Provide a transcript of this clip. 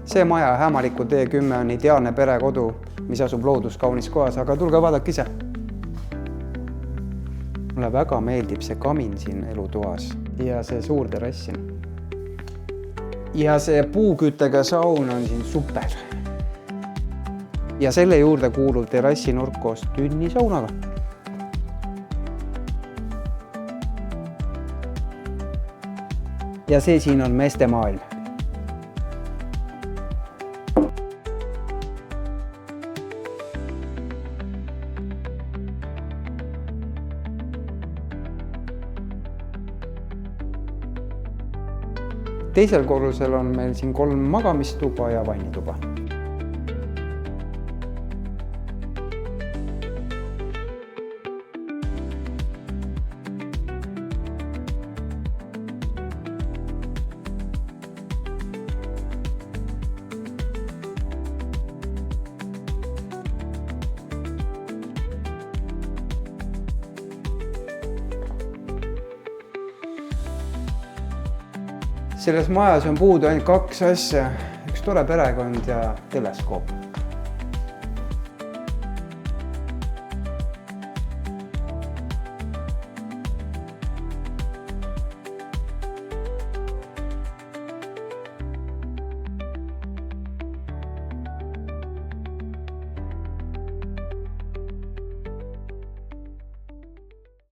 See maja Hämariku tee 10 on ideaalne perekodu, mis asub looduskaunis kohas, aga tulge vaadake ise. Mulle väga meeldib see kamin siin elutoas ja see suur terrass siin. Ja see puuküttega saun on siin super. Ja selle juurde kuulub terrassi nurk koos tünnisaunaga. Ja see siin on meeste maailm. Teisel korrusel on meil siin 3 magamistuba ja vannituba. Selles majas on puudu ainult 2 asja, üks tore perekond ja teleskoop.